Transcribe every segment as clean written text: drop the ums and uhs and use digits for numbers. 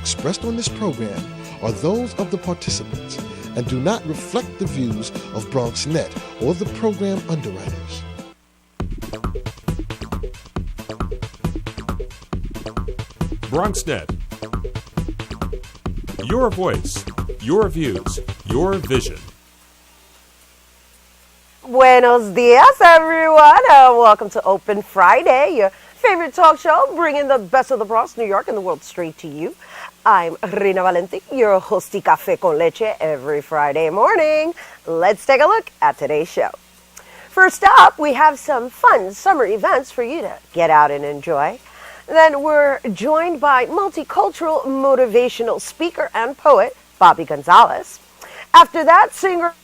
expressed on this program are those of the participants and do not reflect the views of BronxNet or the program underwriters. BronxNet. Your voice, your views, your vision. Buenos dias, everyone. Welcome to Open Friday, your favorite talk show, bringing the best of the Bronx, New York, and the world straight to you. I'm Rina Valentin, your hosty Café con Leche every Friday morning. Let's take a look at today's show. First up, we have some fun summer events for you to get out and enjoy. Then we're joined by multicultural motivational speaker and poet, Bobby Gonzalez. After that, singer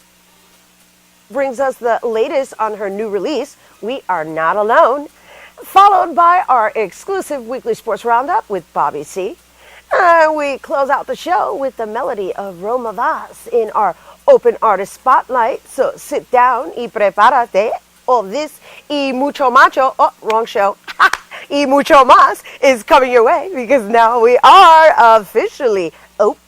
brings us the latest on her new release, We Are Not Alone, followed by our exclusive weekly sports roundup with Bobby C. And we close out the show with the melody of Roma Vaz in our Open Artist Spotlight. So sit down y prepárate. All this y mucho macho, oh, wrong show, y mucho más is coming your way because now we are officially open.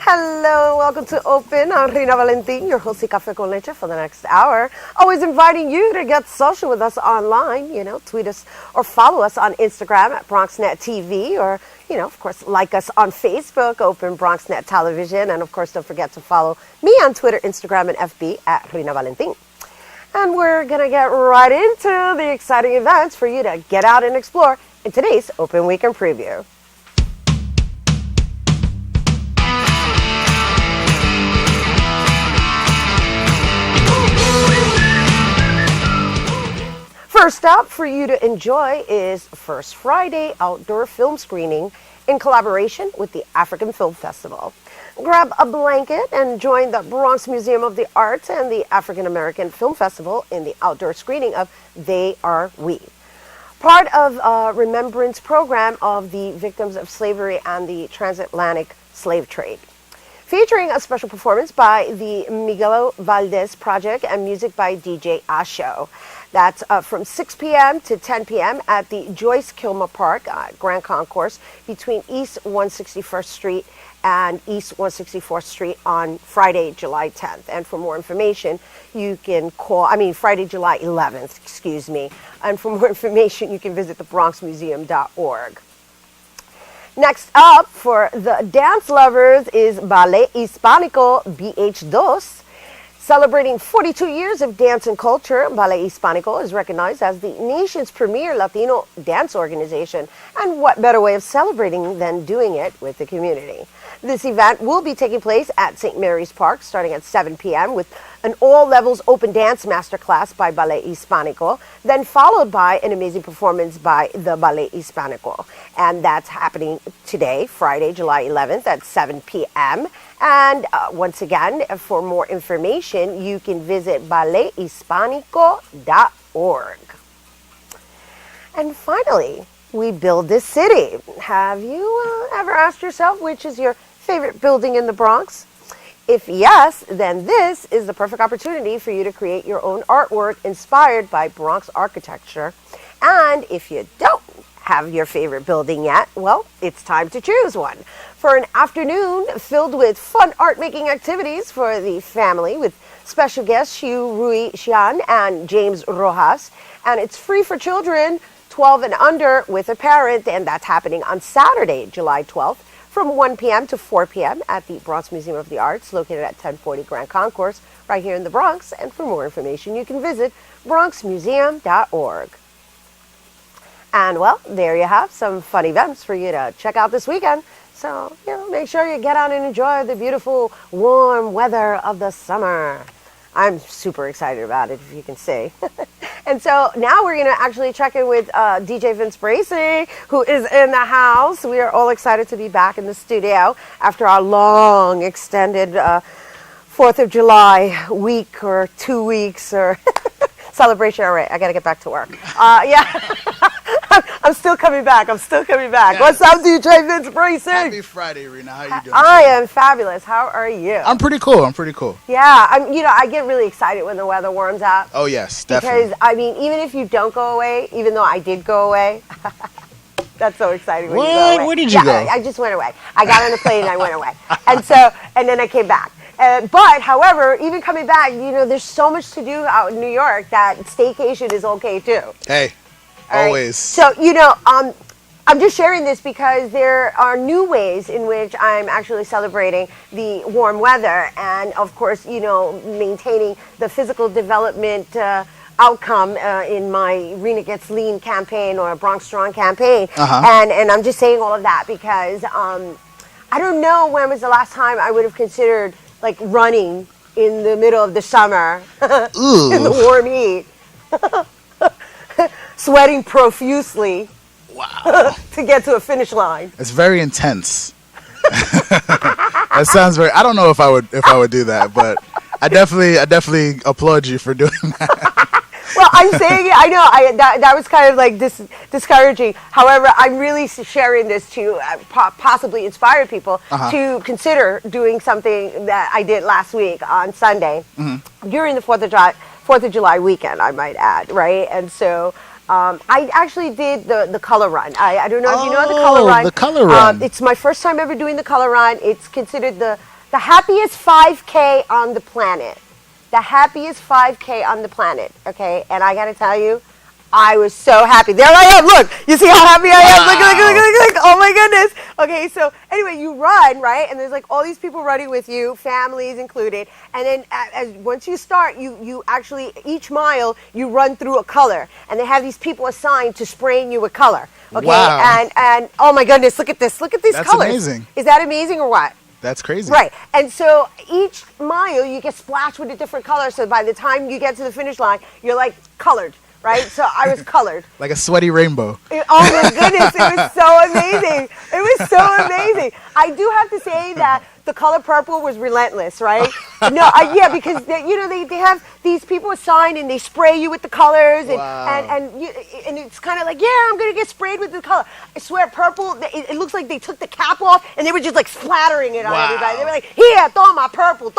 Hello and welcome to Open. I'm Rina Valentin, your host of Café con Leche for the next hour. Always inviting you to get social with us online, tweet us or follow us on Instagram at BronxNet TV or, of course, like us on Facebook, Open BronxNet Television. And, of course, don't forget to follow me on Twitter, Instagram, and FB at Rina Valentin. And we're going to get right into the exciting events for you to get out and explore in today's Open Weekend Preview. First up for you to enjoy is First Friday outdoor film screening in collaboration with the African Film Festival. Grab a blanket and join the Bronx Museum of the Arts and the African American Film Festival in the outdoor screening of They Are We, part of a remembrance program of the victims of slavery and the transatlantic slave trade. Featuring a special performance by the Miguelo Valdez Project and music by DJ Asho. That's from 6 p.m. to 10 p.m. at the Joyce Kilmer Park, Grand Concourse, between East 161st Street and East 164th Street on Friday, July 10th. And for more information, you can Friday, July 11th, excuse me. And for more information, you can visit thebronxmuseum.org. Next up for the dance lovers is Ballet Hispanico BH2. Celebrating 42 years of dance and culture, Ballet Hispanico is recognized as the nation's premier Latino dance organization. And what better way of celebrating than doing it with the community? This event will be taking place at St. Mary's Park starting at 7 p.m. with an all-levels open dance masterclass by Ballet Hispanico, then followed by an amazing performance by the Ballet Hispanico. And that's happening today, Friday, July 11th at 7 p.m. And once again, for more information, you can visit ballethispanico.org. And finally, we build this city. Have you ever asked yourself which is your favorite building in the Bronx? If yes, then this is the perfect opportunity for you to create your own artwork inspired by Bronx architecture. And if you don't have your favorite building yet, well, it's time to choose one. For an afternoon filled with fun art-making activities for the family with special guests Xiu Rui Xian and James Rojas. And it's free for children 12 and under with a parent, and that's happening on Saturday, July 12th from 1 p.m. to 4 p.m. at the Bronx Museum of the Arts, located at 1040 Grand Concourse, right here in the Bronx. And for more information, you can visit bronxmuseum.org. And, well, there you have some fun events for you to check out this weekend. So, make sure you get out and enjoy the beautiful, warm weather of the summer. I'm super excited about it, if you can see. And so now we're going to actually check in with DJ Vince Bracey, who is in the house. We are all excited to be back in the studio after our long, extended 4th of July week or 2 weeks or celebration. All right, I got to get back to work. Yeah. I'm still coming back. Yes. What's up, DJ Vince Bracey? Happy Friday, Rena. How you doing? I am fabulous. How are you? I'm pretty cool. Yeah, I get really excited when the weather warms up. Oh, yes, definitely. Because, I mean, even if you don't go away, even though I did go away, that's so exciting when you go away. Where did you go? I just went away. I got on a plane and I went away. And then I came back. But, however, even coming back, there's so much to do out in New York that staycation is okay, too. Hey. All Always. Right? So, I'm just sharing this because there are new ways in which I'm actually celebrating the warm weather and, of course, maintaining the physical development outcome in my Rena Gets Lean campaign or Bronx Strong campaign. And I'm just saying all of that because I don't know when was the last time I would have considered, like, running in the middle of the summer in the warm heat. Sweating profusely. Wow. To get to a finish line. It's very intense. That sounds very. I don't know if I would do that, but I definitely applaud you for doing that. Well, I'm saying it. I know. That was kind of like discouraging. However, I'm really sharing this to possibly inspire people to consider doing something that I did last week on Sunday during the 4th of July weekend, I might add, right? And so I actually did the color run. I don't know if you know the color run. The color run. It's my first time ever doing the color run. It's considered the happiest 5K on the planet. The happiest 5K on the planet, okay? And I got to tell you, I was so happy. There I am. Look, you see how happy I am? Look. Oh, my goodness. Okay, so anyway, you run, right? And there's like all these people running with you, families included. And then once you start, you actually, each mile, you run through a color. And they have these people assigned to spraying you with color. Okay? Wow. And oh, my goodness, look at this. Look at these That's colors. Amazing. Is that amazing or what? That's crazy. Right. And so each mile you get splashed with a different color. So by the time you get to the finish line, you're like colored, right? So I was colored. Like a sweaty rainbow. Oh my goodness. It was so amazing. I do have to say that the color purple was relentless, right? Because they have these people assigned and they spray you with the colors and it's kind of like, I'm going to get sprayed with the color. I swear, purple, it looks like they took the cap off and they were just like splattering it on everybody. They were like, here, throw my purple.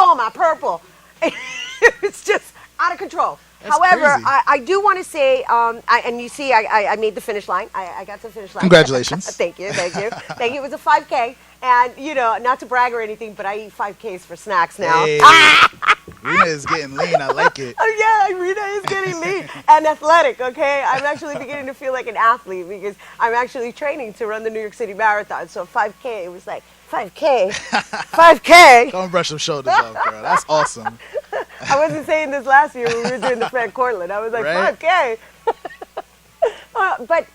It's just out of control. That's However, crazy. I do want to say, and you see, I made the finish line. I got to the finish line. Congratulations. Thank you. It was a 5K. And, not to brag or anything, but I eat 5Ks for snacks now. Hey. Rena is getting lean. I like it. Oh, yeah, Rena is getting lean and athletic, okay? I'm actually beginning to feel like an athlete because I'm actually training to run the New York City Marathon. So 5K, it was like, 5K? Don't brush some shoulders off, girl. That's awesome. I wasn't saying this last year when we were doing the Fred Cortland. I was like, right? 5K. But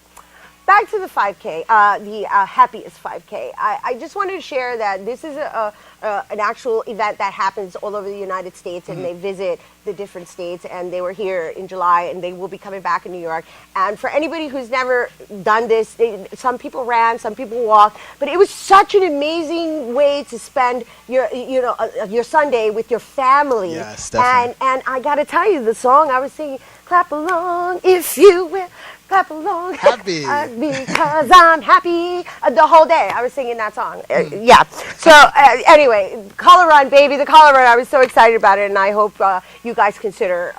back to the 5K, the happiest 5K. I just wanted to share that this is an actual event that happens all over the United States, and they visit the different states, and they were here in July, and they will be coming back in New York. And for anybody who's never done this, some people ran, some people walked, but it was such an amazing way to spend your Sunday with your family. Yes, definitely. And I got to tell you, the song I was singing, clap along if you will. Clap along. Happy. Because I'm happy. The whole day I was singing that song. Yeah. So anyway, color run, baby. The color run. I was so excited about it, and I hope you guys consider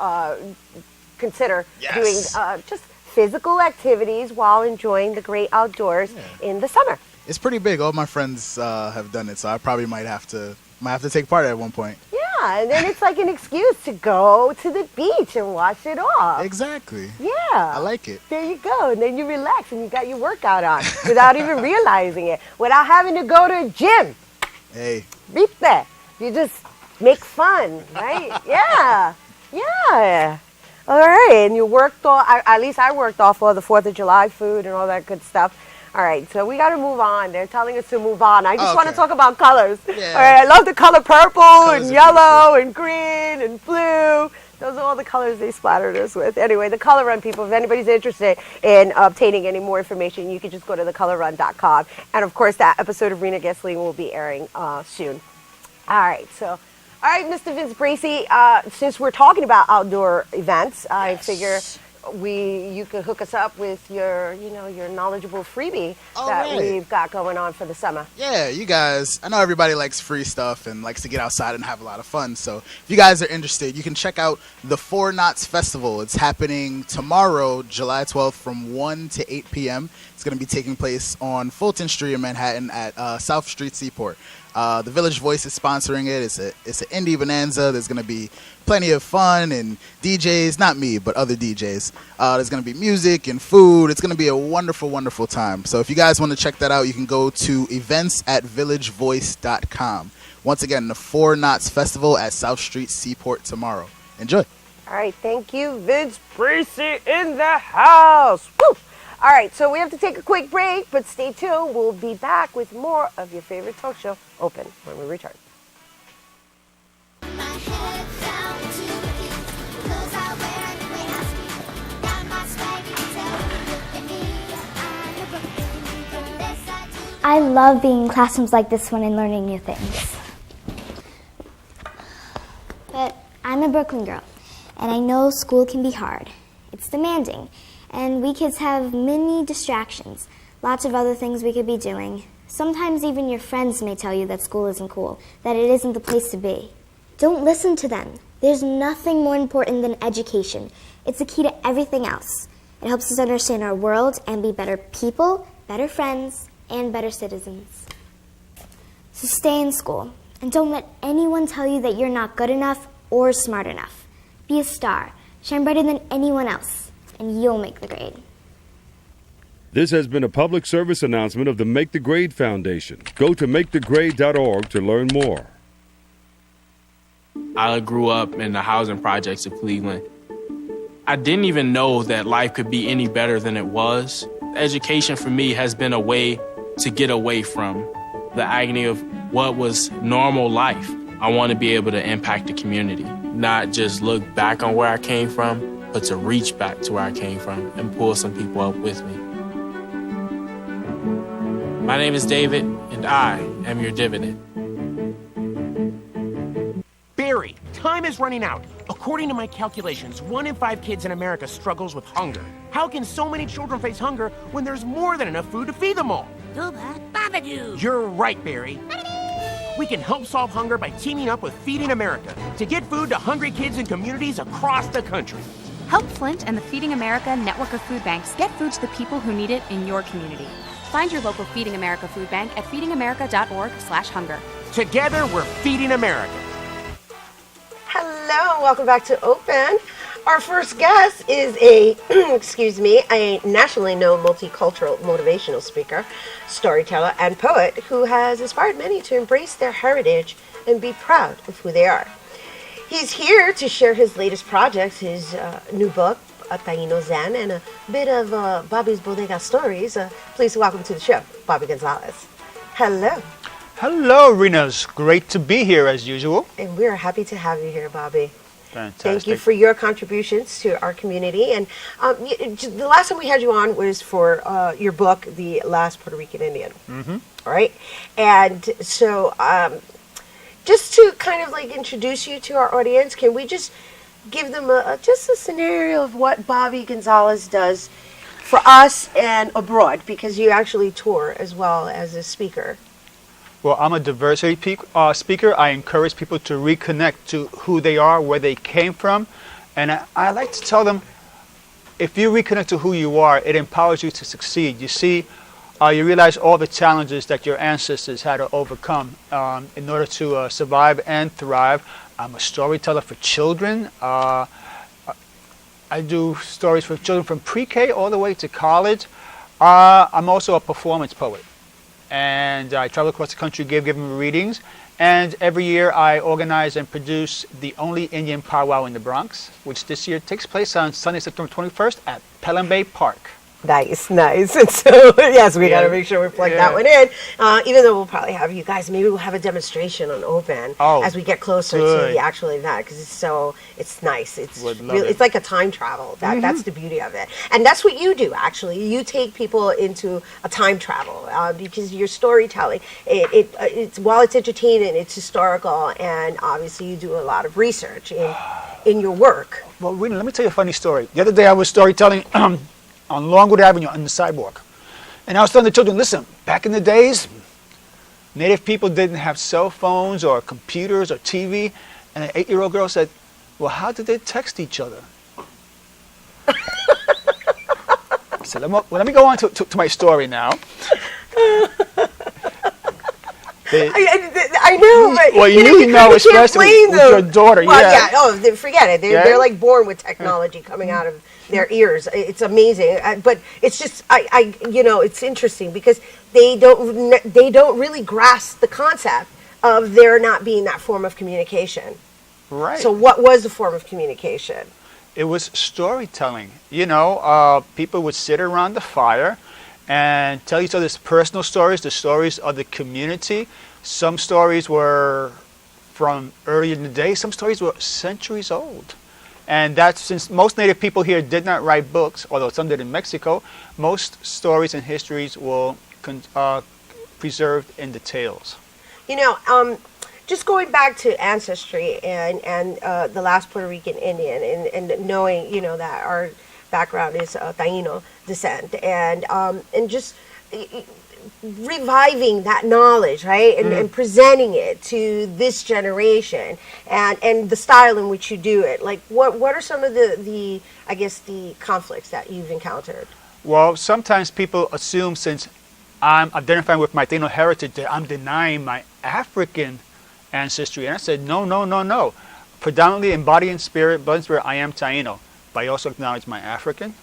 doing just physical activities while enjoying the great outdoors in the summer. It's pretty big. All my friends have done it, so I probably might have to take part at one point. Yeah, and then it's like an excuse to go to the beach and wash it off. Exactly. Yeah. I like it. There you go. And then you relax and you got your workout on without even realizing it, without having to go to a gym. Hey. Beat that. You just make fun, right? Yeah. Yeah. All right. And you worked off, at least I worked off all the 4th of July food and all that good stuff. All right, so we got to move on. They're telling us to move on. I just want to talk about colors. Yeah. All right, I love the color purple and yellow and green green and blue. Those are all the colors they splattered us with. Anyway, the Color Run people, if anybody's interested in obtaining any more information, you can just go to thecolorrun.com. And of course, that episode of Rena Gessling will be airing soon. All right, Mr. Vince Bracey, since we're talking about outdoor events, I figure you could hook us up with your knowledgeable freebie we've got going on for the summer. Yeah, you guys, I know everybody likes free stuff and likes to get outside and have a lot of fun. So if you guys are interested, you can check out the Four Knots Festival. It's happening tomorrow, July 12th from 1 to 8 p.m. It's going to be taking place on Fulton Street in Manhattan at South Street Seaport. The Village Voice is sponsoring it. It's an indie bonanza. There's going to be plenty of fun and DJs, not me, but other DJs. There's going to be music and food. It's going to be a wonderful, wonderful time. So if you guys want to check that out, you can go to events@villagevoice.com. Once again, the Four Knots Festival at South Street Seaport tomorrow. Enjoy. All right, thank you, Vince Bracey in the house. Woo! All right, so we have to take a quick break, but stay tuned. We'll be back with more of your favorite talk show, Open, when we return. I love being in classrooms like this one and learning new things. But I'm a Brooklyn girl, and I know school can be hard. It's demanding. And we kids have many distractions, lots of other things we could be doing. Sometimes even your friends may tell you that school isn't cool, that it isn't the place to be. Don't listen to them. There's nothing more important than education. It's the key to everything else. It helps us understand our world and be better people, better friends, and better citizens. So stay in school, and don't let anyone tell you that you're not good enough or smart enough. Be a star. Shine brighter than anyone else. And you'll make the grade. This has been a public service announcement of the Make the Grade Foundation. Go to makethegrade.org to learn more. I grew up in the housing projects of Cleveland. I didn't even know that life could be any better than it was. Education for me has been a way to get away from the agony of what was normal life. I want to be able to impact the community, not just look back on where I came from, but to reach back to where I came from and pull some people up with me. My name is David, and I am your dividend. Barry, time is running out. According to my calculations, 1 in 5 kids in America struggles with hunger. How can so many children face hunger when there's more than enough food to feed them all? You're right, Barry. We can help solve hunger by teaming up with Feeding America to get food to hungry kids in communities across the country. Help Flint and the Feeding America network of food banks get food to the people who need it in your community. Find your local Feeding America food bank at feedingamerica.org/hunger. Together, we're Feeding America. Hello, welcome back to Open. Our first guest is a nationally known multicultural motivational speaker, storyteller, and poet who has inspired many to embrace their heritage and be proud of who they are. He's here to share his latest projects, his new book, Taino Zen, and a bit of Bobby's Bodega stories. Please welcome to the show, Bobby Gonzalez. Hello. Hello, Renas. Great to be here as usual. And we're happy to have you here, Bobby. Fantastic. Thank you for your contributions to our community. And the last time we had you on was for your book, The Last Puerto Rican Indian. Mm-hmm. All right. And so just to kind of like introduce you to our audience, can we just give them just a scenario of what Bobby Gonzalez does for us and abroad, because you actually tour as well as a speaker. Well, I'm a diversity speaker. I encourage people to reconnect to who they are, where they came from. And I like to tell them, if you reconnect to who you are, it empowers you to succeed. You see, you realize all the challenges that your ancestors had to overcome in order to survive and thrive. I'm a storyteller for children. I do stories for children from pre-K all the way to college. I'm also a performance poet. And I travel across the country giving readings. And every year I organize and produce the only Indian powwow in the Bronx, which this year takes place on Sunday, September 21st at Pelham Bay Park. Nice. And so, yes, we got to make sure we plug that one in. Even though we'll probably have you guys, maybe we'll have a demonstration on Open as we get closer to the actual event, because it's nice. It's really, it's like a time travel. That's the beauty of it. And that's what you do, actually. You take people into a time travel because your storytelling, it's while it's entertaining, it's historical, and obviously you do a lot of research in your work. Well, Rena, let me tell you a funny story. The other day I was storytelling on Longwood Avenue on the sidewalk. And I was telling the children, listen, back in the days, Native people didn't have cell phones or computers or TV. And an 8-year-old girl said, well, how did they text each other? I said, let me go on to my story now. I know, but well, you know, especially with your daughter. Well, forget it. They're like born with technology coming out of their ears. It's amazing, but it's just it's interesting because they don't really grasp the concept of there not being that form of communication. Right. So, what was the form of communication? It was storytelling. People would sit around the fire and tell each other's personal stories, the stories of the community. Some stories were from earlier in the day. Some stories were centuries old. And that's since most Native people here did not write books, although some did in Mexico, most stories and histories were preserved in the tales. Just going back to ancestry and the last Puerto Rican Indian and knowing, that our background is Taino descent and just reviving that knowledge, right, and presenting it to this generation and the style in which you do it. Like, what are some of the conflicts that you've encountered? Well, sometimes people assume since I'm identifying with my Taino heritage that I'm denying my African ancestry, and I said no. Predominantly in body and spirit, blood and spirit, I am Taino, but I also acknowledge my African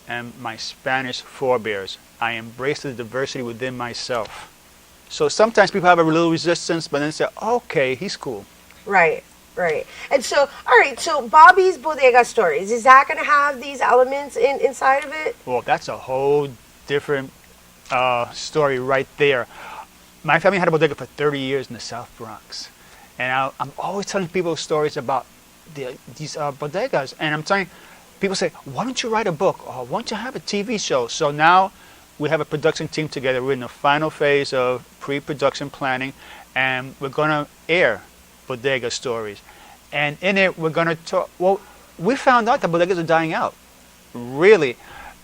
and my Spanish forebears. I embrace the diversity within myself. So sometimes people have a little resistance, but then say, okay, he's cool. Right. And so, all right, so Bobby's Bodega Stories, is that going to have these elements inside of it? Well, that's a whole different story right there. My family had a bodega for 30 years in the South Bronx. And I'm always telling people stories about these bodegas. And I'm telling people, say, why don't you write a book? Or why don't you have a TV show? So now we have a production team together. We're in the final phase of pre-production planning. And we're going to air Bodega Stories. And in it, we're going to talk. Well, we found out that bodegas are dying out. Really.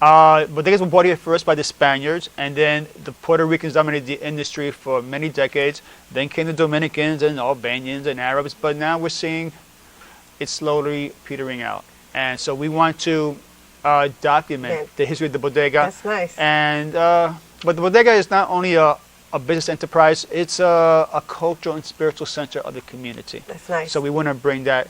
Bodegas were bought here first by the Spaniards, and then the Puerto Ricans dominated the industry for many decades. Then came the Dominicans and Albanians and Arabs, but now we're seeing it slowly petering out. And so we want to document the history of the bodega. That's nice. And but the bodega is not only a business enterprise; it's a cultural and spiritual center of the community. That's nice. So we want to bring that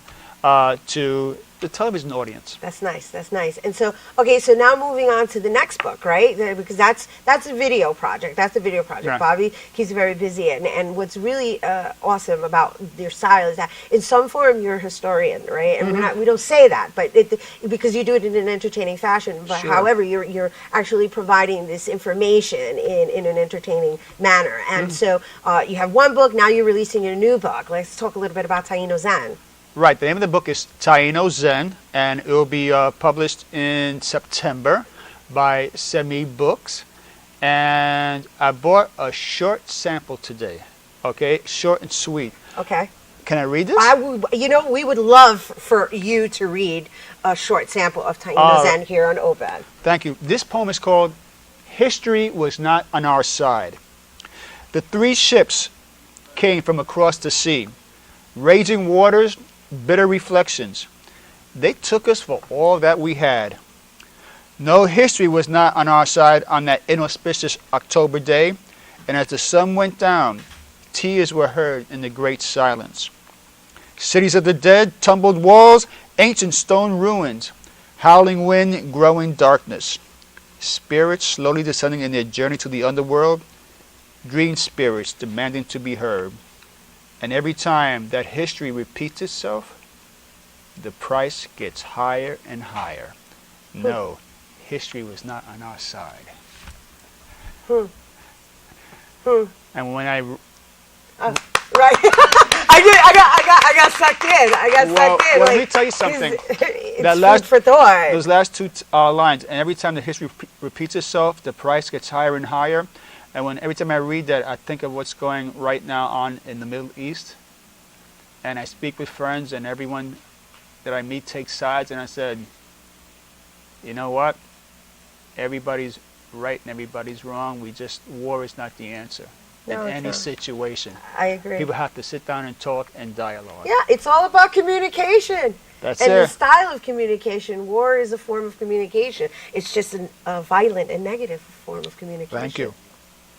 to the television audience. That's nice. And so, okay, so now moving on to the next book, right? Because that's a video project. Right. Bobby keeps very busy, and what's really awesome about your style is that in some form you're a historian, right? And we don't say that, but because you do it in an entertaining fashion. But however, you're actually providing this information in an entertaining manner. And so you have one book. Now you're releasing your new book. Let's talk a little bit about Taino Zen. Right. The name of the book is Taino Zen, and it will be published in September by Semi Books. And I bought a short sample today. Okay, short and sweet. Okay. Can I read this? We would love for you to read a short sample of Taino Zen here on Open. Thank you. This poem is called "History Was Not on Our Side." The 3 ships came from across the sea, raging waters, bitter reflections. They took us for all that we had. No, history was not on our side on that inauspicious October day, and as the sun went down, tears were heard in the great silence. Cities of the dead, tumbled walls, ancient stone ruins, howling wind, growing darkness. Spirits slowly descending in their journey to the underworld, dream spirits demanding to be heard. And every time that history repeats itself, the price gets higher and higher. No, history was not on our side. And when I right. I got sucked in. Well, like, let me tell you something. It's food for thought. Those last two lines, and every time the history repeats itself, the price gets higher and higher. And every time I read that, I think of what's going right now on in the Middle East. And I speak with friends, and everyone that I meet takes sides. And I said, you know what? Everybody's right and everybody's wrong. War is not the answer. In any situation. I agree. People have to sit down and talk and dialogue. Yeah, it's all about communication. That's and it. the style of communication. War is a form of communication. It's just a violent and negative form of communication. Thank you.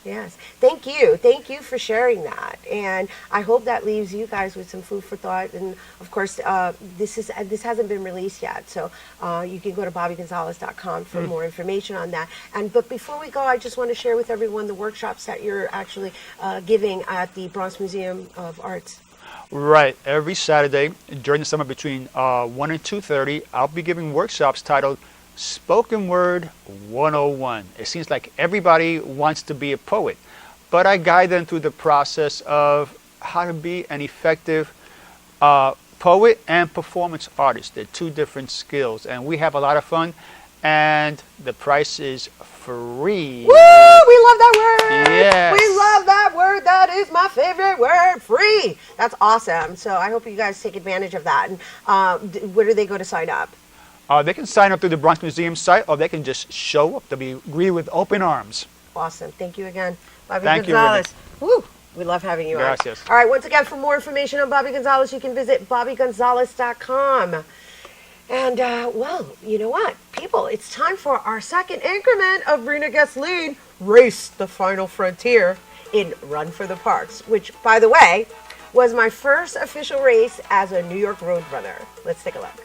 Yes. Thank you. Thank you for sharing that. And I hope that leaves you guys with some food for thought. And of course, this hasn't been released yet. So you can go to bobbygonzalez.com for more information on that. But before we go, I just want to share with everyone the workshops that you're actually giving at the Bronx Museum of Arts. Right. Every Saturday during the summer between 1 and 2:30, I'll be giving workshops titled Spoken Word 101. It seems like everybody wants to be a poet, but I guide them through the process of how to be an effective poet and performance artist. They're two different skills, and we have a lot of fun, and the price is free. Woo! We love that word! Yes. We love that word. That is my favorite word, free. That's awesome. So I hope you guys take advantage of that. And where do they go to sign up? They can sign up through the Bronx Museum site, or they can just show up. They'll be greeted with open arms. Awesome. Thank you again, Bobby Thank Gonzalez. Woo! We love having you on. Gracias. All right, once again, for more information on Bobby Gonzalez, you can visit bobbygonzalez.com. And, well, you know what? People, it's time for our second increment of Rena Gets Lean, Race the Final Frontier in Run for the Parks, which, by the way, was my first official race as a New York road runner. Let's take a look.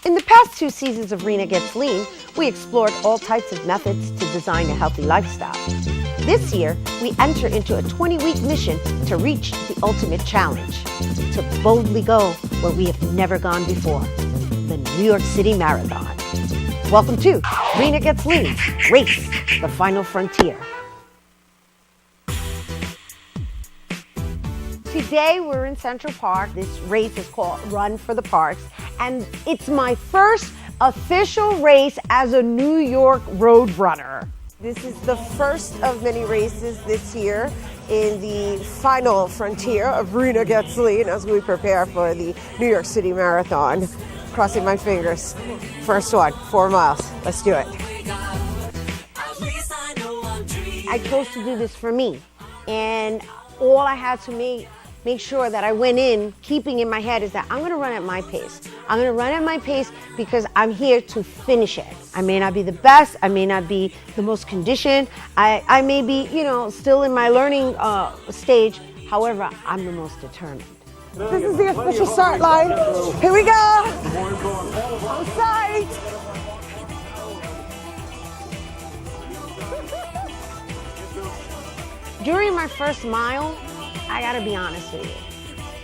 In the past 2 seasons of Rena Gets Lean, we explored all types of methods to design a healthy lifestyle. This year, we enter into a 20-week mission to reach the ultimate challenge, to boldly go where we have never gone before, the New York City Marathon. Welcome to Rena Gets Lean, Race the Final Frontier. Today we're in Central Park. This race is called Run for the Parks, and it's my first official race as a New York road runner. This is the first of many races this year in the final frontier of Rena Gets Lean as we prepare for the New York City Marathon. Crossing my fingers. First one, 4 miles. Let's do it. I chose to do this for me, and all I had to make sure that I went in keeping in my head is that I'm going to run at my pace. I'm going to run at my pace because I'm here to finish it. I may not be the best. I may not be the most conditioned. I may be, still in my learning stage. However, I'm the most determined. This is the official start line. Here we go. I'm psyched. During my first mile, I gotta be honest with you,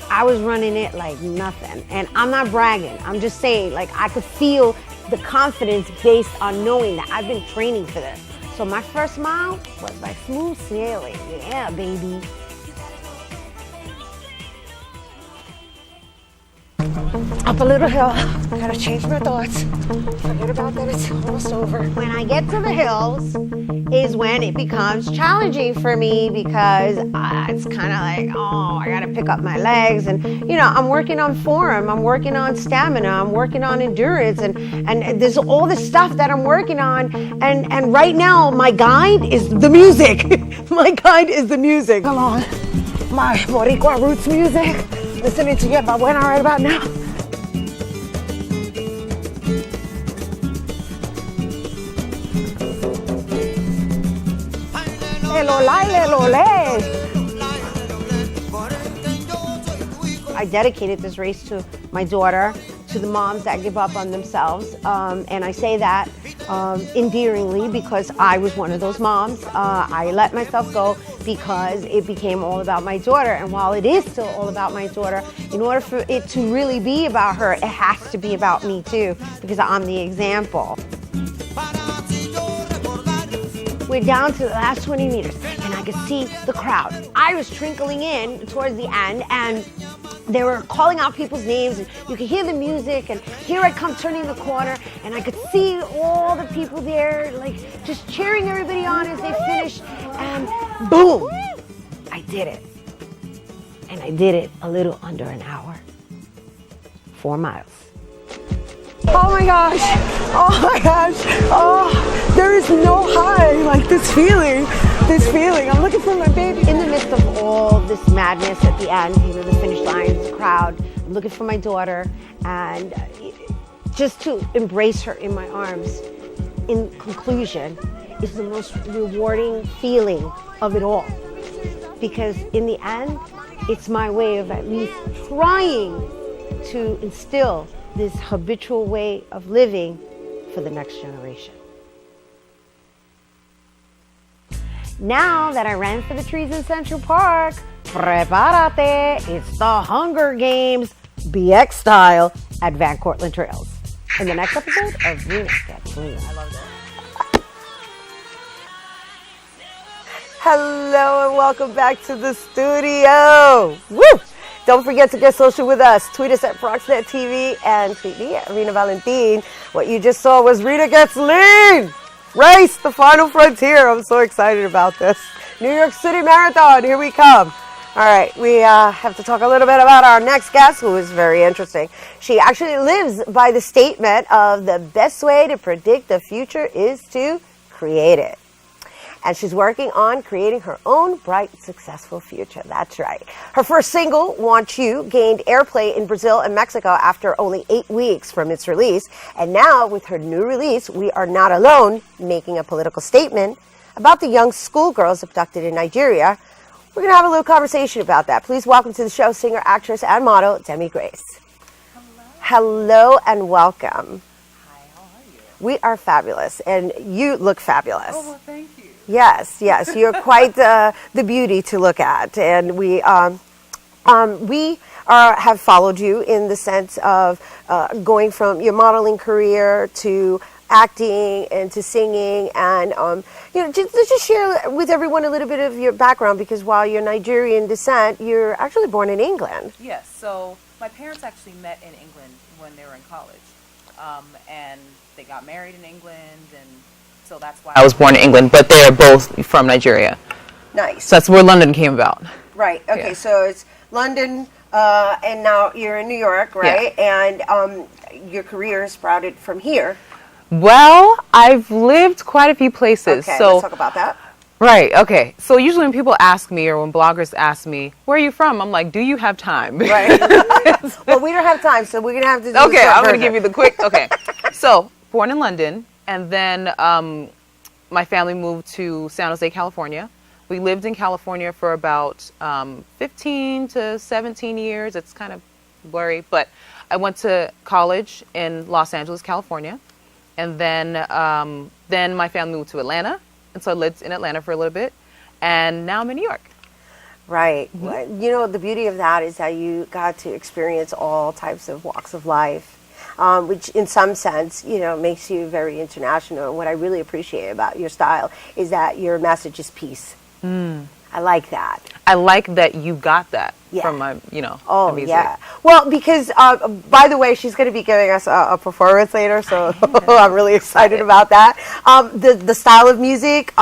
I was running it like nothing. And I'm not bragging. I'm just saying, I could feel the confidence based on knowing that I've been training for this. So my first mile was like smooth sailing. Yeah, baby. Up a little hill. I gotta change my thoughts. Forget about that, it's almost over. When I get to the hills is when it becomes challenging for me because it's kind of like, I gotta pick up my legs. And, I'm working on form, I'm working on stamina, I'm working on endurance, and there's all this stuff that I'm working on. And right now, my guide is the music. My guide is the music. Come on, my Boricua roots music. Listening to Get My Buena right about now. I dedicated this race to my daughter, to the moms that give up on themselves, and I say that endearingly because I was one of those moms. I let myself go because it became all about my daughter, and while it is still all about my daughter, in order for it to really be about her, it has to be about me too, because I'm the example. we're down to the last 20 meters, and I could see the crowd. I was trickling in towards the end, and they were calling out people's names, and you could hear the music, and here I come turning the corner, and I could see all the people there, like, just cheering everybody on as they finished, and boom, I did it. And I did it a little under an hour. 4 miles. Oh my gosh, oh my gosh, oh, there is no high like this feeling. I'm looking for my baby. In the midst of all this madness at the end, the finish line, the crowd, I'm looking for my daughter, and just to embrace her in my arms, in conclusion, is the most rewarding feeling of it all. Because in the end, it's my way of at least trying to instill this habitual way of living for the next generation. Now that I ran for the trees in Central Park, prepárate, it's the Hunger Games BX style at Van Cortlandt Trails. In the next episode of Rena Gets Lean. I love that. Hello and welcome back to the studio. Woo! Don't forget to get social with us. Tweet us at BronxNet TV and tweet me at Rena Valentin. What you just saw was Rena Gets Lean. Race, the final frontier. I'm so excited about this. New York City Marathon, here we come. All right, we have to talk a little bit about our next guest, who is very interesting. She actually lives by the statement of the best way to predict the future is to create it. And she's working on creating her own bright, successful future. That's right. Her first single, Want You, gained airplay in Brazil and Mexico after only 8 weeks from its release. And now, with her new release, We Are Not Alone, making a political statement about the young schoolgirls abducted in Nigeria. We're going to have a little conversation about that. Please welcome to the show singer, actress, and model, Demi Grace. Hello and welcome. Hi, how are you? We are fabulous, and you look fabulous. Oh, well, thank you. Yes, you're quite the beauty to look at, and we have followed you in the sense of going from your modeling career to acting and to singing, and just share with everyone a little bit of your background, because while you're Nigerian descent, you're actually born in England. Yes, so my parents actually met in England when they were in college, and they got married in England, and so that's why I was born in England, but they are both from Nigeria. Nice. So that's where London came about. Right. Okay. Yeah. So it's London, and now you're in New York, right? Yeah. And your career sprouted from here. Well, I've lived quite a few places. Okay. So Let's talk about that. Right. Okay. So usually when people ask me, or when bloggers ask me, "Where are you from?" I'm like, "Do you have time?" Right. Well, we don't have time, so we're gonna have to do. Okay. I'm gonna give you the quick. Okay. So born in London. And then my family moved to San Jose, California. We lived in California for about 15 to 17 years. It's kind of blurry, but I went to college in Los Angeles, California. And then my family moved to Atlanta. And so I lived in Atlanta for a little bit. And now I'm in New York. Right. Mm-hmm. Well, the beauty of that is that you got to experience all types of walks of life. Which in some sense, makes you very international. And what I really appreciate about your style is that your message is peace. I like that. I like that you got that from my, Oh, music. yeah. Well, because, by the way, she's going to be giving us a performance later, so I'm really excited about that. The style of music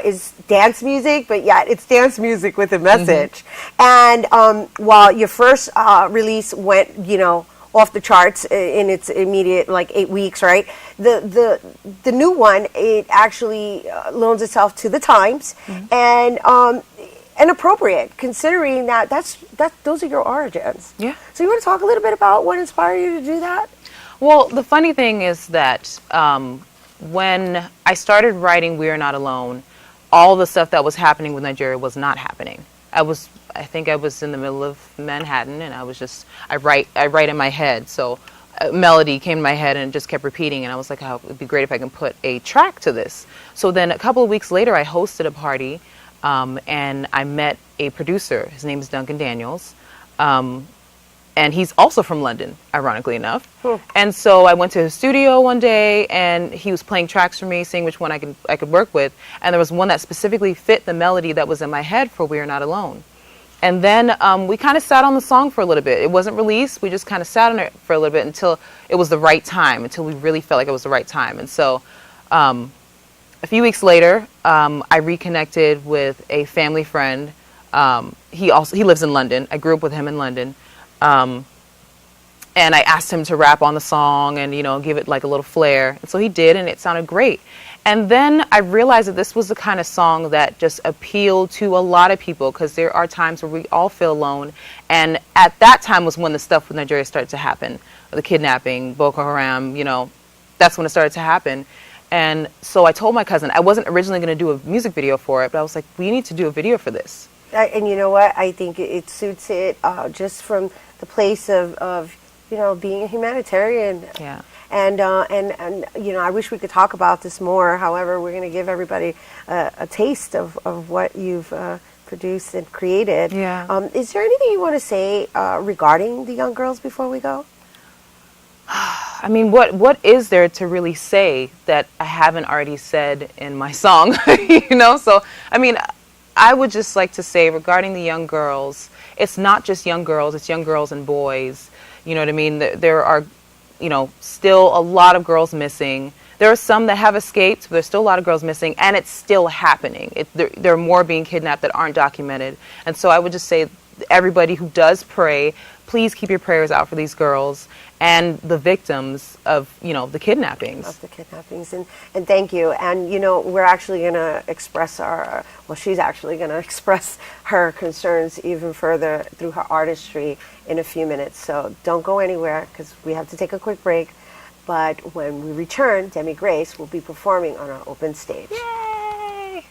is dance music, but yet it's dance music with a message. Mm-hmm. And while your first release went, off the charts in its immediate 8 weeks, right? The new one, it actually loans itself to the times, mm-hmm. and appropriate, considering that those are your origins. Yeah. So you want to talk a little bit about what inspired you to do that? Well, the funny thing is that when I started writing We Are Not Alone, all the stuff that was happening with Nigeria was not happening. I think I was in the middle of Manhattan, and I write in my head. So a melody came to my head and it just kept repeating, and I was like, oh, it would be great if I can put a track to this. So then a couple of weeks later, I hosted a party, and I met a producer. His name is Duncan Daniels. And and he's also from London, ironically enough. And so I went to his studio one day, and he was playing tracks for me, seeing which one I could work with. And there was one that specifically fit the melody that was in my head for "We Are Not Alone." And then we kind of sat on the song for a little bit. It wasn't released. We just kind of sat on it for a little bit until it was the right time, until we really felt like it was the right time. And so a few weeks later, I reconnected with a family friend. He lives in London. I grew up with him in London. And I asked him to rap on the song and, give it like a little flair. And so he did, and it sounded great. And then I realized that this was the kind of song that just appealed to a lot of people, because there are times where we all feel alone. And at that time was when the stuff with Nigeria started to happen. The kidnapping, Boko Haram, that's when it started to happen. And so I told my cousin, I wasn't originally going to do a music video for it, but I was like, we need to do a video for this. And you know what? I think it suits it just from the place of being a humanitarian. Yeah. And I wish we could talk about this more. However, we're going to give everybody a taste of what you've produced and created. Yeah. Is there anything you want to say regarding the young girls before we go? I mean, what is there to really say that I haven't already said in my song? So, I mean, I would just like to say regarding the young girls, it's not just young girls, it's young girls and boys. You know what I mean? There are, still a lot of girls missing. There are some that have escaped, but there's still a lot of girls missing, and it's still happening. There are more being kidnapped that aren't documented. And so I would just say, everybody who does pray, please keep your prayers out for these girls and the victims of, the kidnappings. And thank you. And, we're actually going to express she's actually going to express her concerns even further through her artistry in a few minutes. So don't go anywhere, because we have to take a quick break. But when we return, Demi Grace will be performing on our open stage. Yay!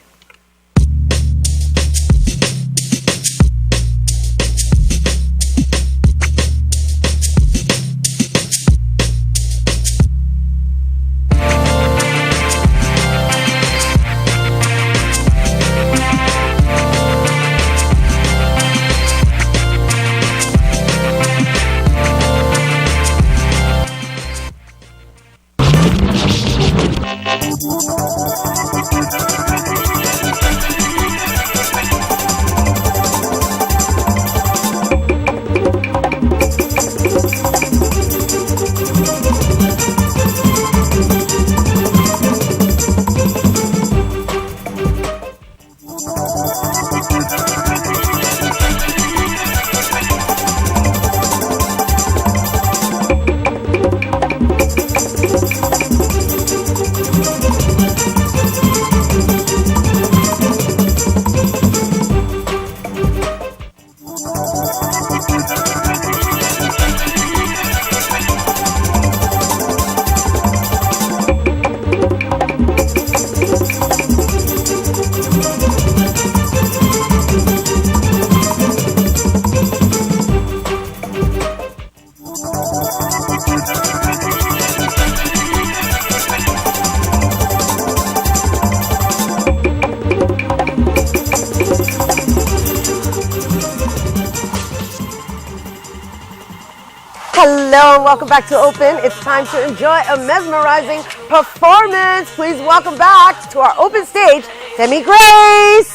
Hello and welcome back to Open. It's time to enjoy a mesmerizing performance. Please welcome back to our open stage, Demi Grace.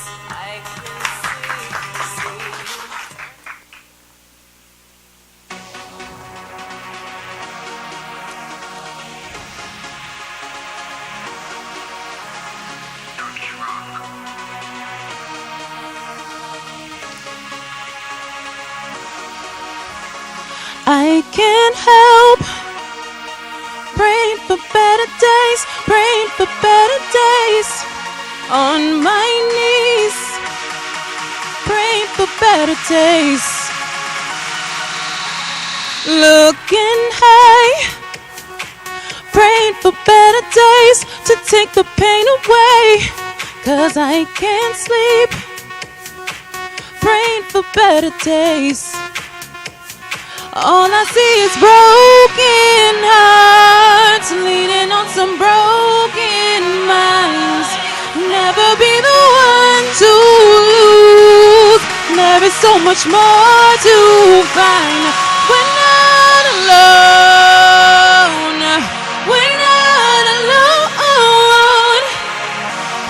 I can't help praying for better days, praying for better days, on my knees, praying for better days, looking high, praying for better days to take the pain away, 'cause I can't sleep, praying for better days. All I see is broken hearts, leaning on some broken minds. Never be the one to lose. There is so much more to find when alone. We're not alone.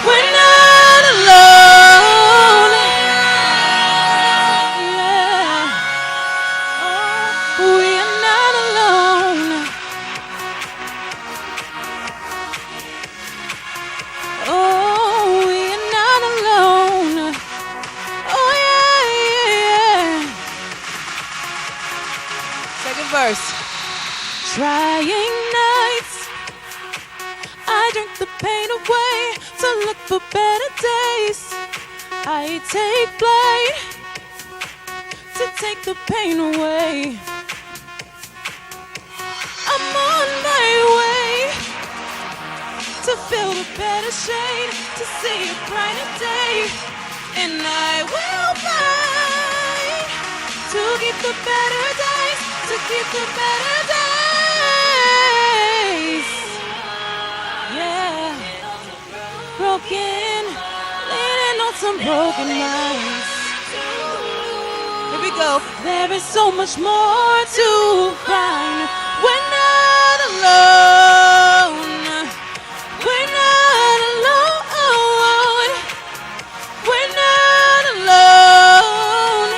We're not alone. Yeah. Oh, we are not alone. Oh, we are not alone. Oh, yeah, yeah, yeah. Second verse. Trying nights, I drink the pain away to look for better days. I take flight to take the pain away. I'm on my way to feel the better shade, to see a brighter day. And I will fight to keep the better days, to keep the better days. Yeah, broken, leaning on some broken minds. Here we go. There is so much more to find. We're not alone. We're not alone. We're not alone.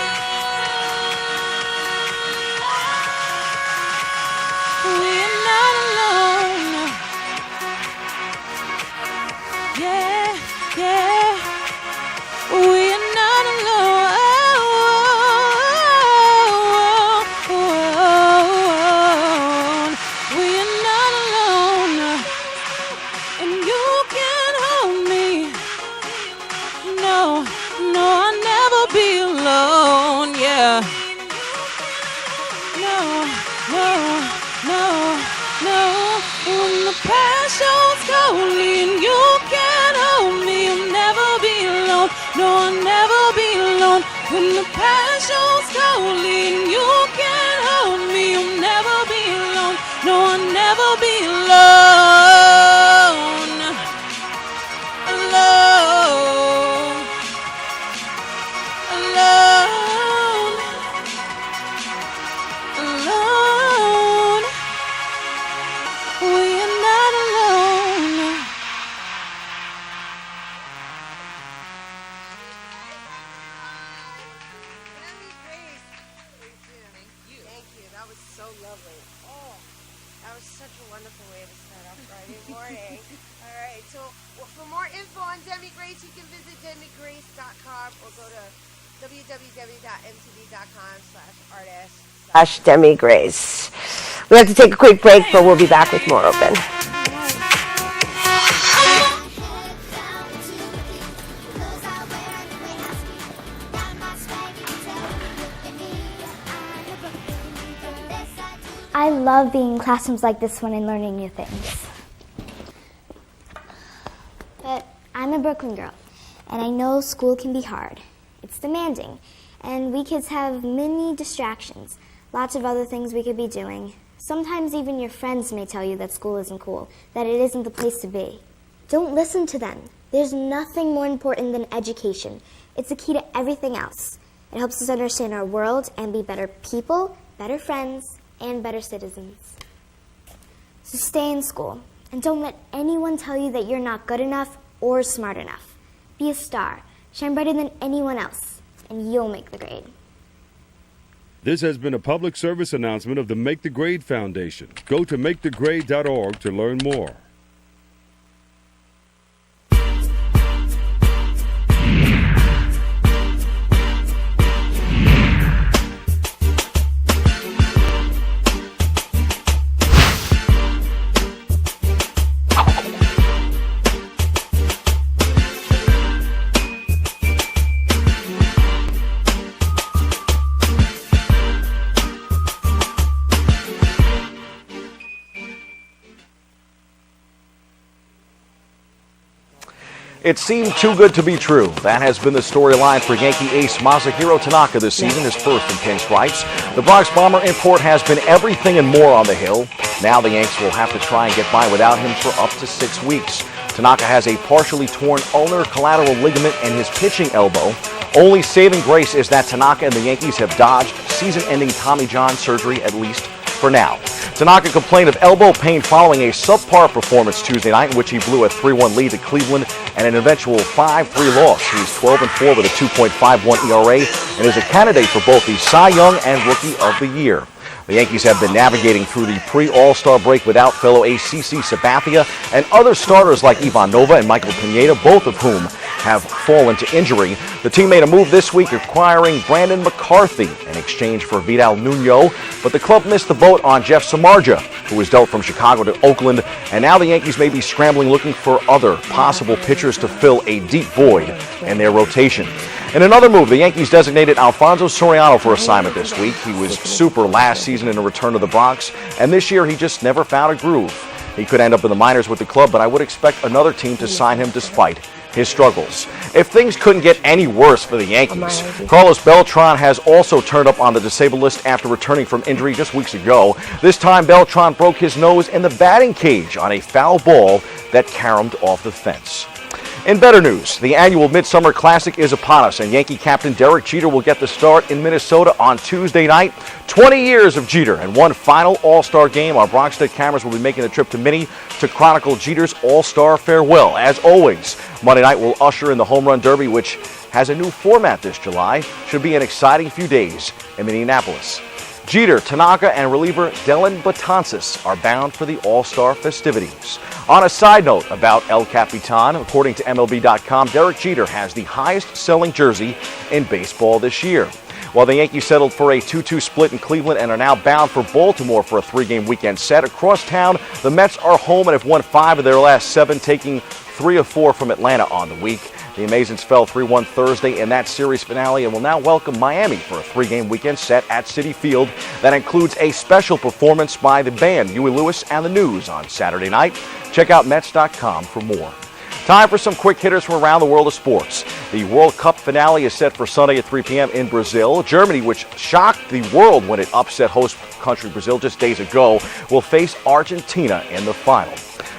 We're not alone. Yeah, yeah. We're not alone. We're not alone. And you can hold me. No, no, I'll never be alone. Yeah. No, no, no, no. When the passion's calling, you can hold me. You'll never be alone. No, I'll never be alone. When the passion's calling, you can hold me. You'll never be alone. No, I'll never be alone. Alone. Alone. Alone. We are not alone. Thank you. That was so lovely. Oh, that was such a wonderful way to start off Friday morning. All right. So for more info on Demi Grace, you can visit demigrace.com or go to www.mtv.com/artist/Demi Grace. We have to take a quick break, but we'll be back with more open. I love being in classrooms like this one and learning new things. But I'm a Brooklyn girl, and I know school can be hard. It's demanding, and we kids have many distractions, lots of other things we could be doing. Sometimes even your friends may tell you that school isn't cool, that it isn't the place to be. Don't listen to them. There's nothing more important than education. It's the key to everything else. It helps us understand our world and be better people, better friends, and better citizens. So stay in school, and don't let anyone tell you that you're not good enough or smart enough. Be a star, shine brighter than anyone else, and you'll make the grade. This has been a public service announcement of the Make the Grade Foundation. Go to makethegrade.org to learn more. It seemed too good to be true. That has been the storyline for Yankee ace Masahiro Tanaka this season, his first in pinstripes. The Bronx Bomber import has been everything and more on the hill. Now the Yanks will have to try and get by without him for up to 6 weeks. Tanaka has a partially torn ulnar collateral ligament in his pitching elbow. Only saving grace is that Tanaka and the Yankees have dodged season-ending Tommy John surgery at least for now. Tanaka complained of elbow pain following a subpar performance Tuesday night in which he blew a 3-1 lead to Cleveland and an eventual 5-3 loss. He's 12-4 with a 2.51 ERA and is a candidate for both the Cy Young and Rookie of the Year. The Yankees have been navigating through the pre-All-Star break without fellow CC Sabathia and other starters like Ivan Nova and Michael Pineda, both of whom have fallen to injury. The team made a move this week acquiring Brandon McCarthy in exchange for Vidal Nuno, but the club missed the boat on Jeff Samardzija, who was dealt from Chicago to Oakland, and now the Yankees may be scrambling looking for other possible pitchers to fill a deep void in their rotation. In another move, the Yankees designated Alfonso Soriano for assignment this week. He was super last season in a return to the Bronx, and this year he just never found a groove. He could end up in the minors with the club, but I would expect another team to sign him despite his struggles. If things couldn't get any worse for the Yankees, Carlos Beltran has also turned up on the disabled list after returning from injury just weeks ago. This time, Beltran broke his nose in the batting cage on a foul ball that caromed off the fence. In better news, the annual Midsummer Classic is upon us, and Yankee captain Derek Jeter will get the start in Minnesota on Tuesday night. 20 years of Jeter and one final All-Star game. Our BronxNet cameras will be making the trip to Minnie to chronicle Jeter's All-Star farewell. As always, Monday night will usher in the Home Run Derby, which has a new format this July. Should be an exciting few days in Minneapolis. Jeter, Tanaka, and reliever Dellin Betances are bound for the All-Star festivities. On a side note about El Capitan, according to MLB.com, Derek Jeter has the highest-selling jersey in baseball this year. While the Yankees settled for a 2-2 split in Cleveland and are now bound for Baltimore for a 3-game weekend set, across town, the Mets are home and have won 5 of their last 7, taking 3 of 4 from Atlanta on the week. The Amazons fell 3-1 Thursday in that series finale and will now welcome Miami for a 3-game weekend set at Citi Field. That includes a special performance by the band Huey Lewis and the News on Saturday night. Check out Mets.com for more. Time for some quick hitters from around the world of sports. The World Cup finale is set for Sunday at 3 p.m. in Brazil. Germany, which shocked the world when it upset host country Brazil just days ago, will face Argentina in the final.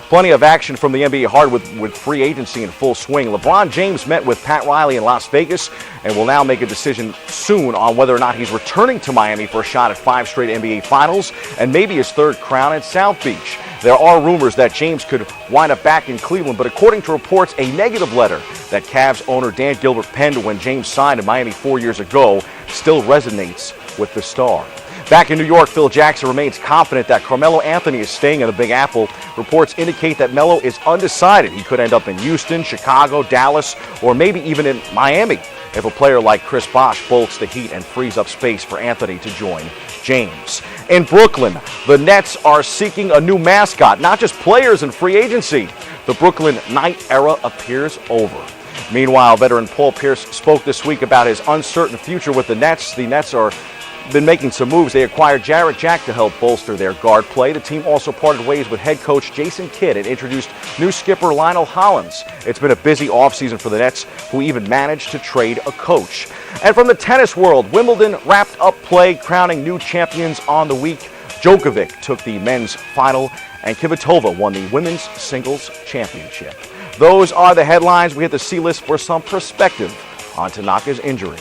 Plenty of action from the NBA hardwood with free agency in full swing. LeBron James met with Pat Riley in Las Vegas and will now make a decision soon on whether or not he's returning to Miami for a shot at 5 straight NBA Finals and maybe his 3rd crown at South Beach. There are rumors that James could wind up back in Cleveland, but according to reports, a negative letter that Cavs owner Dan Gilbert penned when James signed in Miami 4 years ago still resonates with the star. Back in New York, Phil Jackson remains confident that Carmelo Anthony is staying in the Big Apple. Reports indicate that Melo is undecided. He could end up in Houston, Chicago, Dallas, or maybe even in Miami if a player like Chris Bosh bolts the Heat and frees up space for Anthony to join James. In Brooklyn, the Nets are seeking a new mascot, not just players and free agency. The Brooklyn Knight era appears over. Meanwhile, veteran Paul Pierce spoke this week about his uncertain future with the Nets. The Nets are been making some moves. They acquired Jarrett Jack to help bolster their guard play. The team also parted ways with head coach Jason Kidd and introduced new skipper Lionel Hollins. It's been a busy offseason for the Nets, who even managed to trade a coach. And from the tennis world, Wimbledon wrapped up play, crowning new champions on the week. Djokovic took the men's final, and Kvitova won the women's singles championship. Those are the headlines. We hit the C-list for some perspective on Tanaka's injury.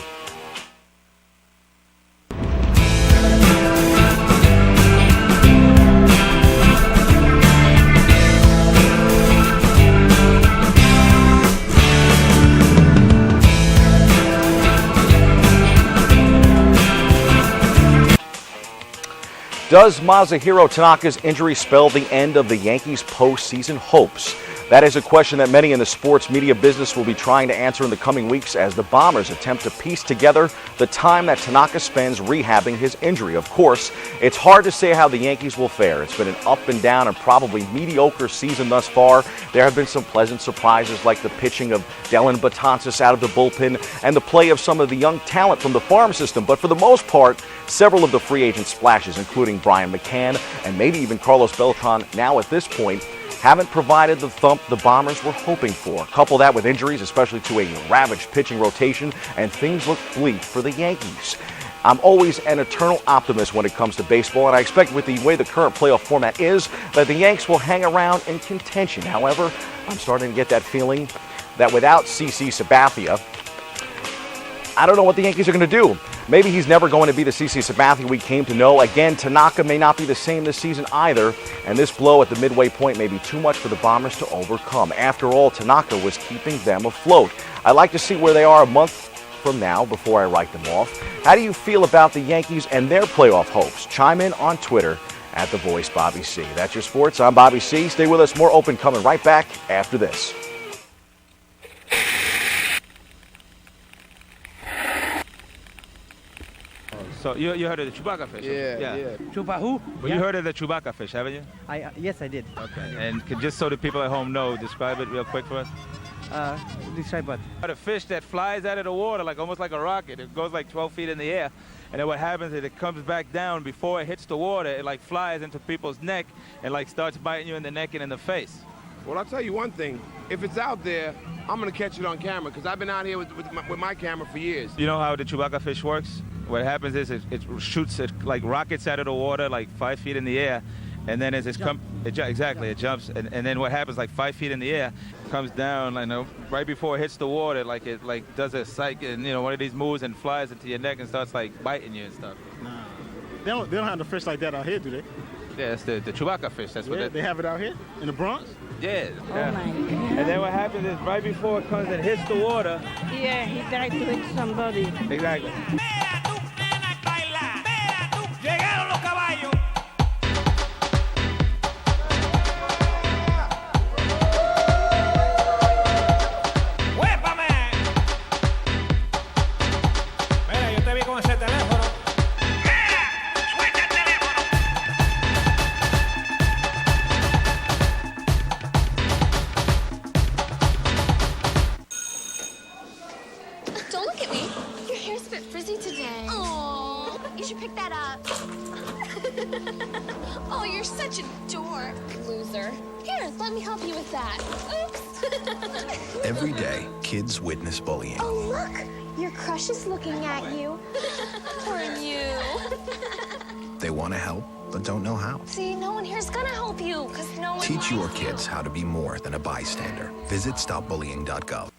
Does Masahiro Tanaka's injury spell the end of the Yankees' postseason hopes? That is a question that many in the sports media business will be trying to answer in the coming weeks as the Bombers attempt to piece together the time that Tanaka spends rehabbing his injury. Of course, it's hard to say how the Yankees will fare. It's been an up and down and probably mediocre season thus far. There have been some pleasant surprises like the pitching of Dellin Betances out of the bullpen and the play of some of the young talent from the farm system. But for the most part, several of the free agent splashes, including Brian McCann and maybe even Carlos Beltran now at this point, haven't provided the thump the Bombers were hoping for. Couple that with injuries, especially to a ravaged pitching rotation, and things look bleak for the Yankees. I'm always an eternal optimist when it comes to baseball, and I expect with the way the current playoff format is that the Yanks will hang around in contention. However, I'm starting to get that feeling that without CC Sabathia, I don't know what the Yankees are going to do. Maybe he's never going to be the CC Sabathia we came to know. Again, Tanaka may not be the same this season either, and this blow at the midway point may be too much for the Bombers to overcome. After all, Tanaka was keeping them afloat. I'd like to see where they are a month from now before I write them off. How do you feel about the Yankees and their playoff hopes? Chime in on Twitter at The Voice Bobby C. That's your sports. I'm Bobby C. Stay with us. More Open coming right back after this. So you heard of the Chewbacca fish? Yeah. Chewbacca who? Well, you heard of the Chewbacca fish, haven't you? Yes, I did. Okay. And just so the people at home know, describe it real quick for us. Describe what? A fish that flies out of the water like almost like a rocket. It goes like 12 feet in the air, and then what happens is it comes back down before it hits the water. It like flies into people's neck and like starts biting you in the neck and in the face. Well, I'll tell you one thing. If it's out there, I'm gonna catch it on camera because I've been out here with my camera for years. You know how the Chewbacca fish works? What happens is it shoots it like rockets out of the water like 5 feet in the air, and then as it jumps, and then what happens like 5 feet in the air, comes down, right before it hits the water, like it does a one of these moves and flies into your neck and starts like biting you and stuff. Nah, they don't have the fish like that out here, do they? Yeah, it's the Chewbacca fish. That's what they have it out here in the Bronx. Yeah. Oh my God. And then what happens is right before it comes and hits the water. Yeah, he tried to hit somebody. Exactly. Llegaron los caballos. ¡Huépame! Mira, yo te vi con ese teléfono. ¡Suelta el teléfono! Don't look at me. Your hair's a bit frizzy today. Oh, you should pick that up. Oh, you're such a dork, loser. Here, let me help you with that. Oops. Every day, kids witness bullying. Oh, look. Your crush is looking at you. Poor you. They want to help, but don't know how. See, no one here's gonna help you, because no one Teach likes your you. kids how to be more than a bystander. Visit stopbullying.gov.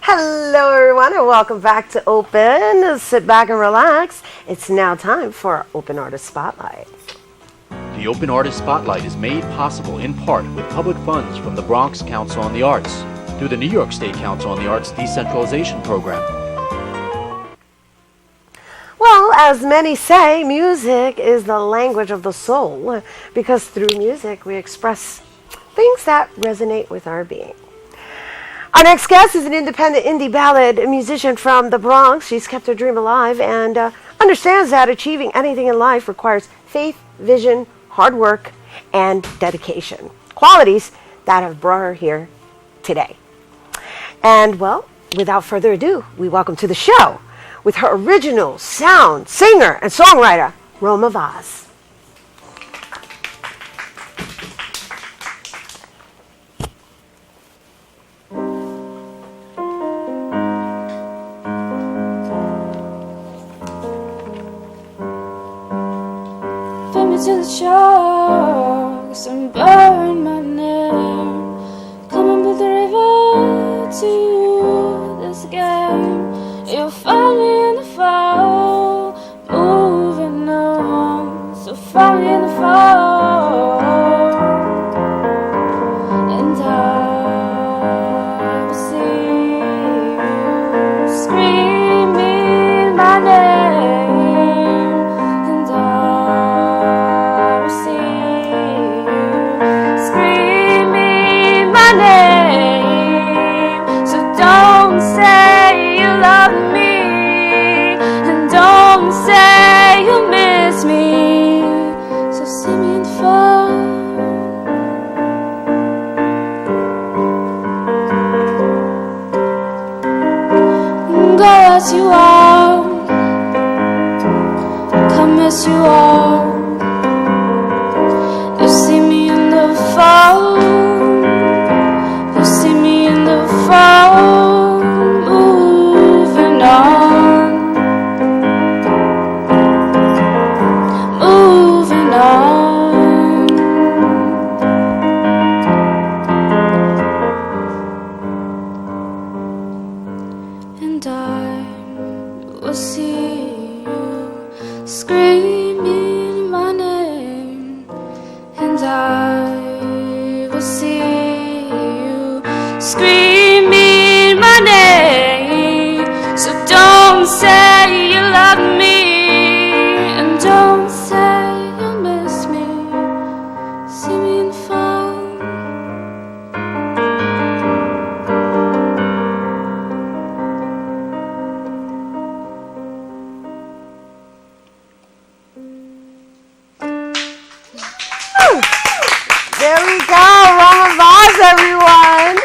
Hello, everyone, and welcome back to Open. Sit back and relax. It's now time for our Open Artist Spotlight. The Open Artist Spotlight is made possible in part with public funds from the Bronx Council on the Arts through the New York State Council on the Arts Decentralization Program. Well, as many say, music is the language of the soul because through music we express things that resonate with our being. Our next guest is an independent indie ballad musician from the Bronx. She's kept her dream alive and understands that achieving anything in life requires faith, vision, hard work, and dedication. Qualities that have brought her here today. And, well, without further ado, we welcome to the show with her original sound singer and songwriter, Roma Vaz. To the sharks and burn my name. Come and put the river to game. You'll find me in the fall, moving on. So find me in the fall, and I will see you screaming my name, and I will see you screaming my name. So don't say you love me, and don't say you miss me. So see me in the fall. Go as you are, come as you are. You see me in the fall, you see me in the fall, moving on, moving on. And I will see you screaming my name, and I will see you screaming my name. So don't say you love me, and don't say you miss me. See me in the fall. There we go. Round of applause, everyone.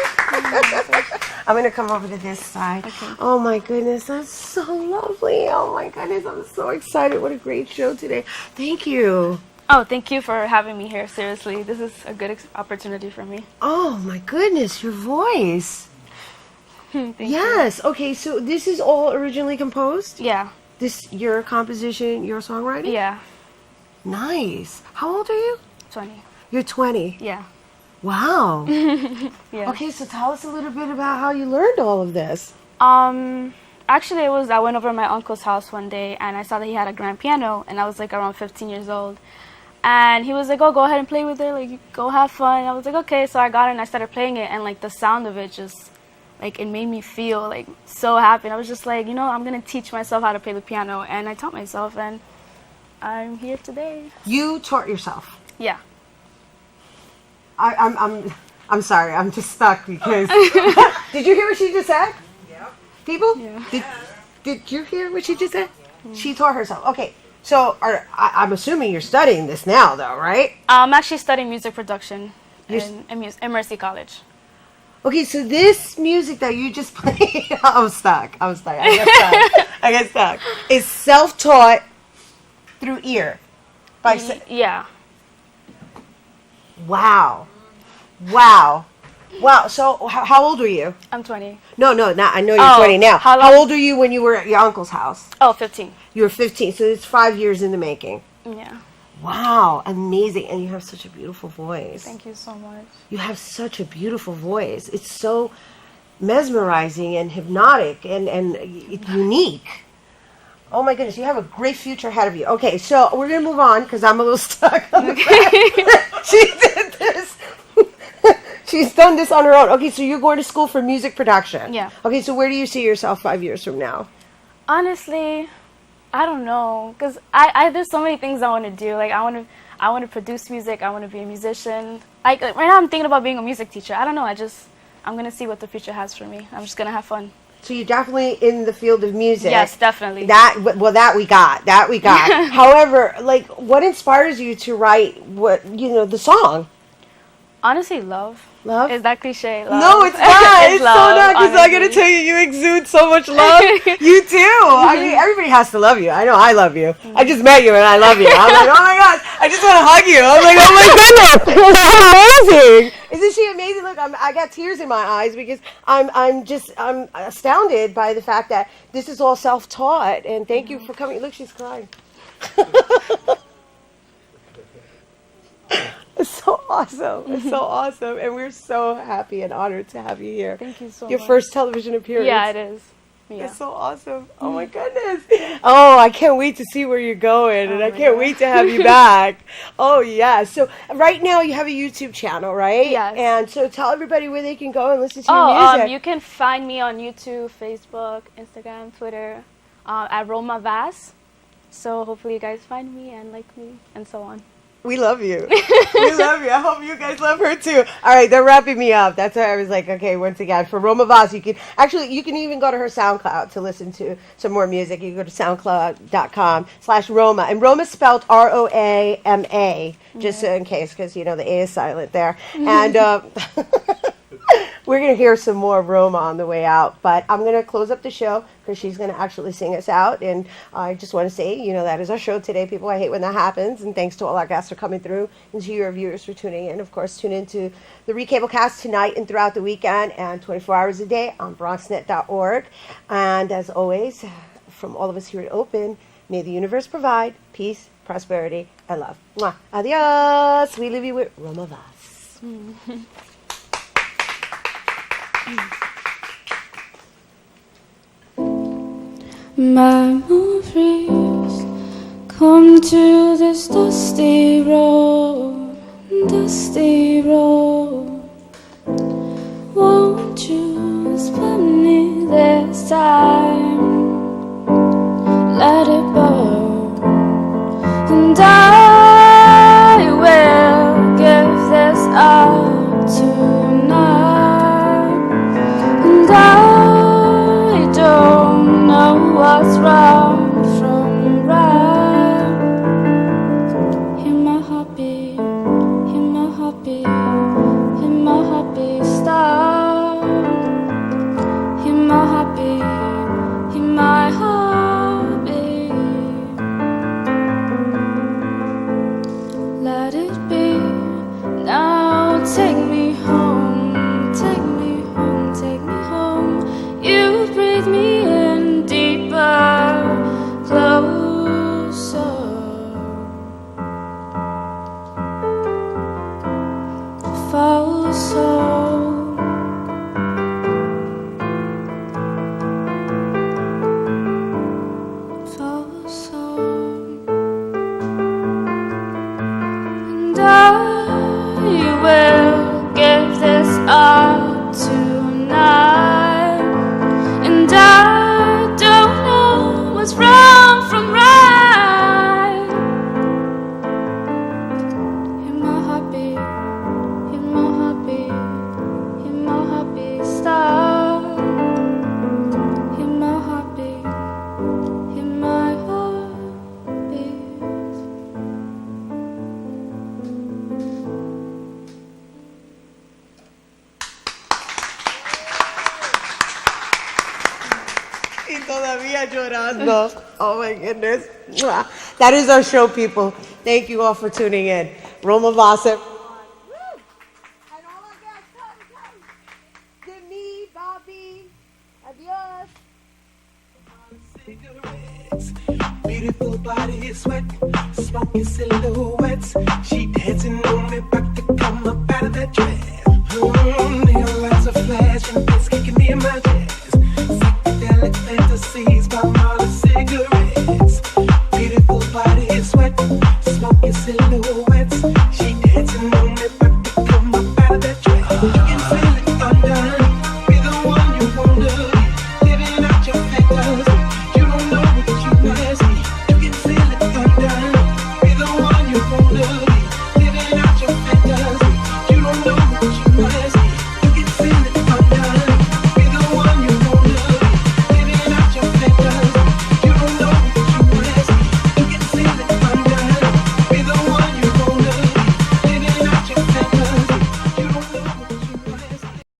I'm going to come over to this side. Oh, my goodness. That's so lovely. Oh, my goodness. I'm so excited. What a great show today. Thank you. Oh, thank you for having me here. Seriously, this is a good opportunity for me. Oh, my goodness. Your voice. Thank Yes. Okay, so this is all originally composed? Yeah. This, your composition, your songwriting? Yeah. Nice. How old are you? 20. You're 20. Yeah. Wow. Yeah. Okay, so tell us a little bit about how you learned all of this. Actually, I went over to my uncle's house one day and I saw that he had a grand piano, and I was like around 15 years old. And he was like, "Oh, go ahead and play with it. Like, go have fun." I was like, "Okay." So I got it and I started playing it, and like the sound of it just, like, it made me feel like so happy. And I was just like, you know, I'm gonna teach myself how to play the piano, and I taught myself, and I'm here today. You taught yourself. Yeah. I'm sorry. I'm just stuck because. Did you hear what she just said? Yeah. People? Yeah. Did you hear what she just said? She taught herself. Okay. So I'm assuming you're studying this now, though, right? I'm actually studying music production in Mercy College. Okay, so this music that you just played, I'm stuck. I get stuck. Is self-taught through ear. Yeah. Wow. So how old were you? I'm 20. No, not. I know you're 20 now. How old were you when you were at your uncle's house? Oh, 15. You were 15, so it's 5 years in the making. Yeah. Wow, amazing. And you have such a beautiful voice. Thank you so much. You have such a beautiful voice. It's so mesmerizing and hypnotic and unique. Oh my goodness, you have a great future ahead of you. Okay, so we're going to move on because I'm a little stuck on the fact she did this. She's done this on her own. Okay, so you're going to school for music production. Yeah. Okay, so where do you see yourself 5 years from now? Honestly, I don't know, because I there's so many things I want to do. Like I want to produce music. I want to be a musician. Like right now, I'm thinking about being a music teacher. I don't know. I'm gonna see what the future has for me. I'm just gonna have fun. So you're definitely in the field of music. Yes, definitely. That we got. However, like, what inspires you to write the song? Honestly, love. Love? Is that cliche? Love. No, it's not. It's love, so not, because I honestly. gotta tell you, you exude so much love. You do. I mean, everybody has to love you. I know I love you. I just met you and I love you. I'm like, oh my gosh, I just want to hug you. I'm like, oh my goodness, that's amazing. Isn't she amazing? Look, I got tears in my eyes because I'm astounded by the fact that this is all self-taught. And thank you for coming. Look, she's crying. It's so awesome. It's so awesome. And we're so happy and honored to have you here. Thank you so much. Your first television appearance. Yeah, it is. Yeah. That's so awesome. Oh my goodness. Oh, I can't wait to see where you're going, and I can't wait to have you back. Oh yeah. So right now you have a YouTube channel, right? Yes. And so tell everybody where they can go and listen to your music. You can find me on YouTube, Facebook, Instagram, Twitter, at Roma Vass. So hopefully you guys find me and like me and so on. We love you. We love you. I hope you guys love her too. All right, they're wrapping me up. That's why I was like, okay, once again, for Roma Voss, you can even go to her SoundCloud to listen to some more music. You can go to soundcloud.com/Roma. And Roma spelled Roama, just in case, because, the A is silent there. And we're going to hear some more of Roma on the way out. But I'm going to close up the show because she's going to actually sing us out. And I just want to say, that is our show today, people. I hate when that happens. And thanks to all our guests for coming through and to your viewers for tuning in. Of course, tune in to the Recablecast tonight and throughout the weekend and 24 hours a day on BronxNet.org. And as always, from all of us here at Open, may the universe provide peace, prosperity, and love. Mwah. Adios. We leave you with Roma Voss. Memories come to this dusty road, Won't you spend me this time? Let it burn, and I will give this up tonight. And I don't know what's wrong from right. Hear my heartbeat, hear my heartbeat, hear my heartbeat stop. Hear my heartbeat, hear my heartbeat. Let it be now. Take me home, take me home, take me home. You breathe me in deeper, closer. Fall so. And I will give this up tonight. And I don't know what's wrong from right. Hear my heartbeat, hear my heartbeat, hear my heartbeat stop. Hear my heartbeat, hear my heartbeat. Y todavía llorando. Oh my goodness. Mwah. That is our show, people. Thank you all for tuning in. Roma Voss. Demi, Bobby. Adios. Beautiful body sweat, smoking silhouettes. She dancing on me, about to come up out of that dress. Neon lights are flashing, it's kicking me in my chest. Psychedelic fantasies, by Molly cigarettes.